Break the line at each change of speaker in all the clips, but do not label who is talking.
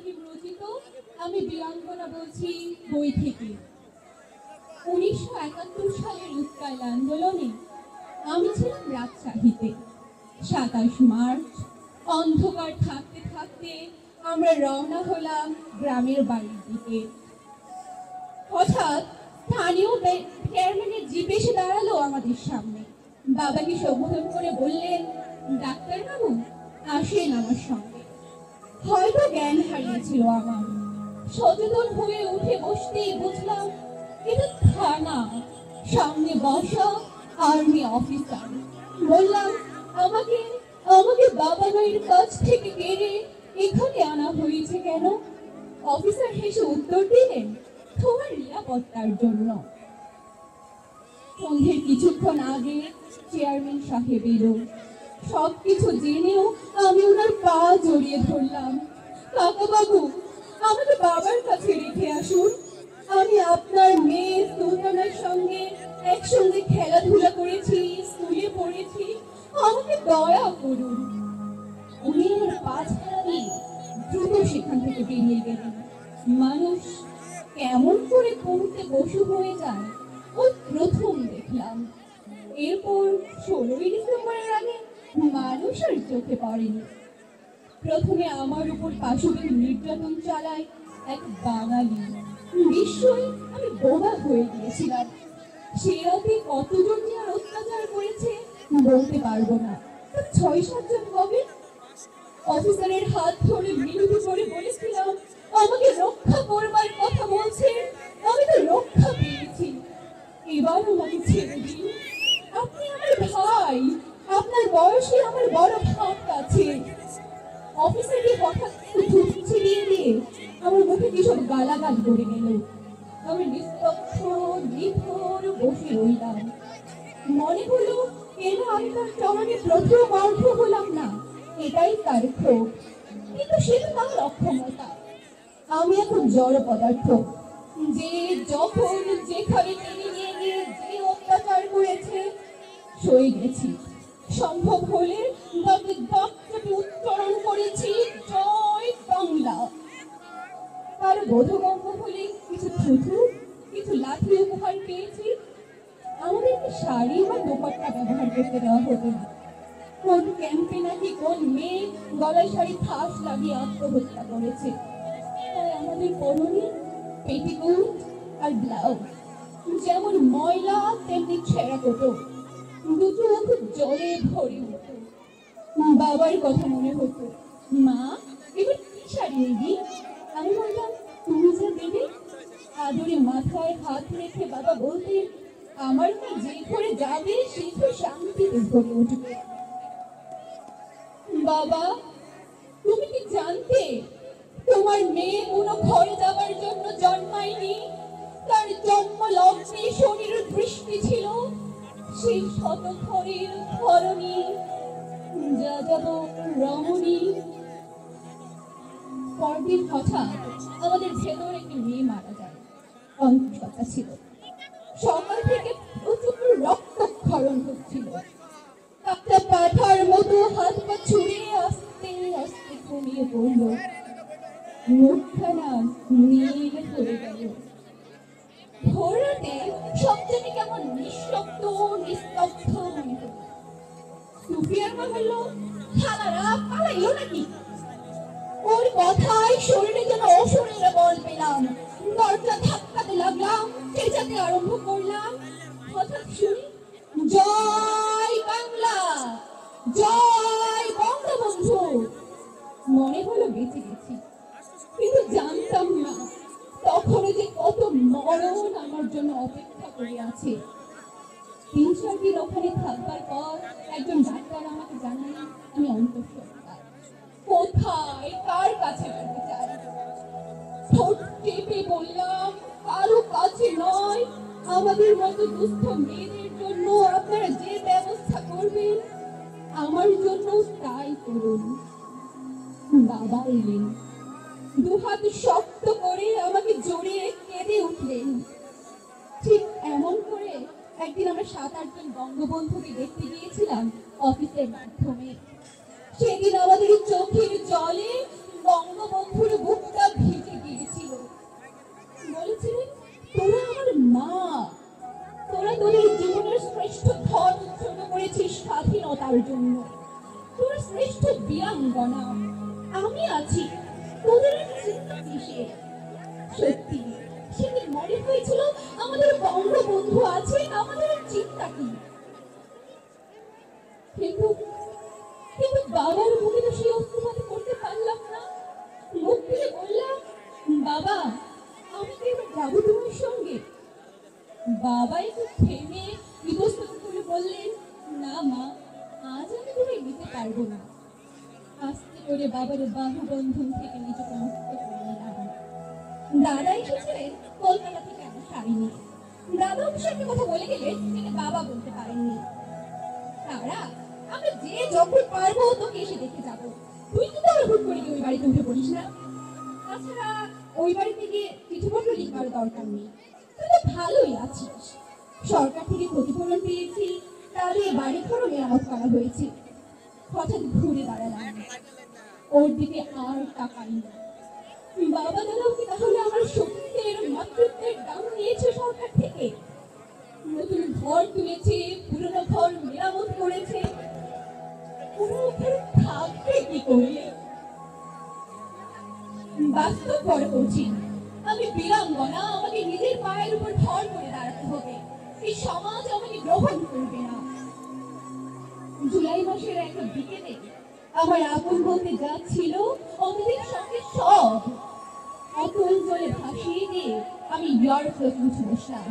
রহিম রচিত আমি বীরাঙ্গনা বলছি বই থেকে। 1971 সালের উৎকাল আন্দোলনে আমি ছিলাম রাজশাহীতে। 27 মার্চ অন্ধকার থাকতে থাকতে আমরা রওনা হলাম গ্রামের বাড়ির দিকে। হঠাৎ স্থানীয় চেয়ারম্যানের জিপ এসে দাঁড়ালো আমাদের সামনে। বাবাকে সম্বোধন করে বললেন, ডাক্তার বাবু আসেন আমার সঙ্গে। হয়তো জ্ঞান হারিয়েছিল আমার। সচেতন হয়ে উঠে বসতেই বুঝলাম এটা থানা, সামনে বসা আর্মি অফিসার। বললাম, আমাকে আমাকে বাবা মায়ের কাছ থেকে কেড়ে এখানে আনা হয়েছে কেন? অফিসার হেসে উত্তর দিলেন, তোমার নিরাপত্তার জন্য। সন্ধ্যের কিছুক্ষণ আগে চেয়ারম্যান সাহেব এলো। সবকিছু জেনেও আমি ওনার পা জড়িয়ে ধরলাম। কাকা বাবু, আমাকে বাবার কাছে রেখে আসুন। আমি আপনার মেয়ে সুলতানার সঙ্গে একসঙ্গে খেলাধুলা করেছি, স্কুলে পড়েছি, আমাকে দয়া করুন। উনি আমার পা ছাড়া দিয়ে দ্রুত সেখান থেকে বেরিয়ে গেলেন। মানুষ কেমন করে কমতে বসু হয়ে যায় ওই প্রথম দেখলাম। এরপর 16ই ডিসেম্বরের আগে মানুষ আর চোখে পড়েনি। প্রথমে আমার উপর পাশবিক নির্যাতন চালায় এক বাঙালি। বিস্ময়ে আমি বোবা হয়ে গিয়েছিলাম। সে রাতে কতজন যে আর অত্যাচার করেছে বলতে পারবো না, 6-7 জন হবে। অফিসারের হাত ধরে মিনতি করে বলেছিলাম, আমাকে রক্ষা করবার কথা বলছেন, আমি তো রক্ষা পেয়েছি, এবার আমাকে ছেড়ে দিন। আপনি আমার ভাই, আপনার বয়সে আমার বড় ভাগ আছে। অফিসারকে হঠাৎ ধুতি ছিড়িয়ে দিয়ে আমার মুখে কি সব গালাগাল করে গেল। আমি নিস্তব্ধ নিথর বসে রইলাম। মনে হলো কেন আমি তার চরণে প্রথম অর্থ হলাম না, এটাই তার ক্ষোভ। কিন্তু সেটা তার অক্ষমতা। আমি এখন জড় পদার্থ, যে যখন যেখানে টেনে নিয়ে গিয়ে যে অত্যাচার করেছে সয়ে গেছি। সম্ভব হলে তাদের বাক্যটি উচ্চারণ করেছি, জয় বাংলা। তার বোধগম্য হলে কিছু থুতু, কিছু লাঠি উপহার পেয়েছি। আমাদেরকে শাড়ি বা দোপাট্টা ব্যবহার করতে দেওয়া হতো না। কোন ক্যাম্পে নাকি কোন মেয়ে গলায় শাড়ি ফাঁস লাগিয়ে আত্মহত্যা করেছে। তাই আমাদের পরনে পেটিকোট আর ব্লাউজ, যেমন ময়লা তেমনি ছেঁড়া হতো। দুটো খুব জলে ভরে উঠত। বাবার কথা মনে হতো, মা এবার কি শাড়ি নিবি? আমি বললাম, তুমি যা দেবে। আদরে মাথায় হাত রেখে বাবা বলতেন, আমার মেয়ে যে ঘরে যাবে সেই ঘর শান্তিতে ভরে উঠবে। বাবা, তুমি কি জানতে তোমার মেয়ে কোনো ঘরে যাবার জন্য জন্মায়নি? তার জন্ম লগ্নে শনির দৃষ্টি ছিল। সেই শত ঘরের ধরণী যাযাব রমণী। পরদিন হঠাৎ আমাদের ভেতর একটি মেয়ে মারা যায়। অন্তঃসত্ত্বা ছিল। সকাল থেকে প্রচুর রক্তক্ষরণ হচ্ছিল। একটা পাঠার মতো হাত পা ছুড়ে আস্তে আস্তে ঘুমিয়ে পড়ল। মুখখানা নীল হয়ে গেল। ভোর রাতে সবচেয়ে কেমন নিঃশব্দ নিস্তব্ধ মনে হলো। সুফিয়ার মা বলল, খালারা পালাইলো নাকি? ওর কথায় শরীরে যেন অসুরের বল পেলাম। দরজা ধাক্কাতে লাগলাম, চেঁচাতে আরম্ভ করলাম। হঠাৎ শুনি, জয় বাংলা, জয় বঙ্গবন্ধু। মনে হলো বেঁচে গেছি, কিন্তু জানতাম না তখনও যে কত মরণ আমার জন্য অপেক্ষা করে আছে। 3-4 দিন ওখানে থাকবার পর একজন ডাক্তার আমাকে জানালেন আমি অন্তঃসত্ত্বা। কোথায় কার কাছে যেতে চাই? ঠোঁট টেপে বললাম, কারো কাছে নয়। আমাদের মতো দুস্থ মেয়েদের জন্য আপনারা যে ব্যবস্থা করবেন আমার জন্য তাই করুন। বাবা এলেন, দুহাত শক্ত করে আমাকে জড়িয়ে কেঁদে উঠলেন। ঠিক এমন করে একদিন আমরা 7-8 জন বঙ্গবন্ধুকে দেখতে গিয়েছিলাম অফিসের মাধ্যমে। সেদিন আমাদের চোখের জলে বঙ্গবন্ধুর বুকটা তোদের আর চিন্তা কিসের? সত্যি সেদিন মনে হয়েছিল আমাদের বঙ্গবন্ধু আছে, আমাদের আর চিন্তা কি। কিন্তু কিন্তু বাবার মুখে তো সেই অস্ত্রপাত করতে পারলাম না। মুখ তুলে বললাম, বাবা আমি কি এবার যাবো তোমার সঙ্গে? বাবা একটু থেমে ইতস্তত করে বললেন, না মা, আজ আমি তোমায় নিতে পারবো না। আস্তে করে বাবার বাহু বন্ধন থেকে নিজেকে মুক্ত করে নিলাম। দাদা এসেছিলেন কলকাতা থেকে আমার শাড়ি নিয়ে। দাদা অবশ্য একটা কথা বলে গেলে যেটা বাবা বলতে পারেননি। তারা আমরা যে যখন পারবো তোকে এসে দেখে যাবো, তুই কিন্তু আবার হুট করে ওই বাড়িতে উঠে পড়িস না। তাছাড়া ওই বাড়িতে গিয়ে চিঠিপত্র লিখবার দরকার নেই, তুই তো ভালোই আছিস। সরকার থেকে ক্ষতিপূরণ পেয়েছি, তাহলে বাড়ি ঘরও মেরামত করা হয়েছে। হঠাৎ ঘুরে দাঁড়ালাম, ওর দিকে আর তাকাই না। বাবা দাদাও কি তাহলে আমার শক্তির মাতৃত্বের দাম নিয়েছে সরকার থেকে? নতুন ঘর তুলেছে, পুরনো ঘর মেরামত করেছে, পুরো ঘরে থাকবে কি করে? বাস্তব পরে পৌঁছি, আমি বীরাঙ্গনা, আমাকে নিজের পায়ের উপর ভর করে দাঁড়াতে হবে। এই সমাজ আমাকে গ্রহণ করবে না। জুলাই মাসের একটা বিকেলে আমার আপন বলতে যা ছিল অন্যদের সঙ্গে সব অতল জলে ভাসিয়ে দিয়ে আমি ইয়র্কে উঠে বসলাম।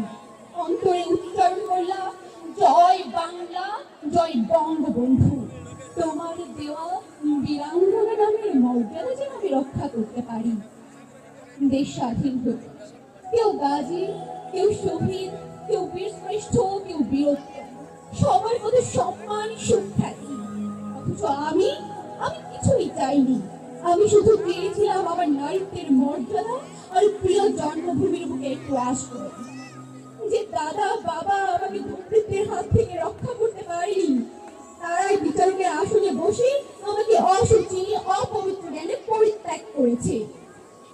অন্তরে উচ্চারণ করলাম, জয় বাংলা, জয় বঙ্গবন্ধু। তোমার দেওয়া বীরাঙ্গনা নামের মর্যাদা যেন আমি রক্ষা করতে পারি। দেশ স্বাধীন হোক। কেউ গাজী, কেউ শহীদ, কেউ বীরশ্রেষ্ঠ, কেউ বীরত্ব, সবার মধ্যে সম্মান সুখ্যাতি। অথচ আমি আমি কিছুই চাইনি। আমি শুধু চেয়েছিলাম আমার নারীত্বের মর্যাদা আর প্রিয় জন্মভূমির বুকে একটু আসবো। যে দাদা বাবা আমাকে দুর্বৃত্তের হাত থেকে রক্ষা করতে পারেনি, তারাই বিচারকের আসনে বসে আমাকে অসুচি অপবিত্র জ্ঞানে পরিত্যাগ করেছে।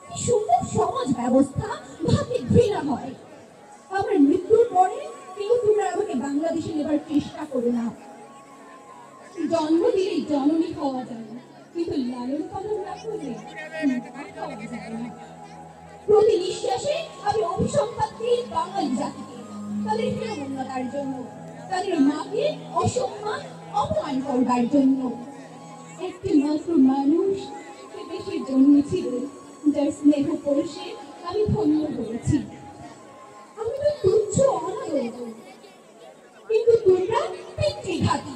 কি সুন্দর সমাজ ব্যবস্থা, ভাবলে ঘৃণা হয়। আমার মৃত্যুর পরে কেউ তোমরা আমাকে বাংলাদেশে নেবার চেষ্টা করো না। জন্ম দিলেই জননী হওয়া যায় না, কিন্তু লালন পালন না করলে হওয়া যায় না। প্রতি নিঃশ্বাসে আমি অভিসম্পাত দিই বাঙালি জাতিকে, তাদের হীনমন্যতার জন্য, তাদের মাকে অসম্মান অপমান করবার জন্য। একটি মাত্র মানুষ সে দেশের জন্মেছিল, যার স্নেহ পরশে আমি ধন্য হয়েছি। আমি তো তুচ্ছ অনাদর, কিন্তু তোমরা পিতৃঘাতী।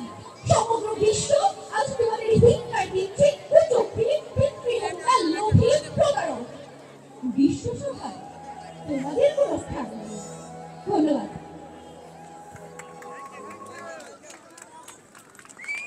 সমগ্র বিশ্ব আজ তোমাদের হিংসার দিচ্ছে, কুচক্রী পিতৃহত্যা লোভী প্রতারক। বিশ্ব সভায় তোমাদের কোনো স্থান নেই। ধন্যবাদ।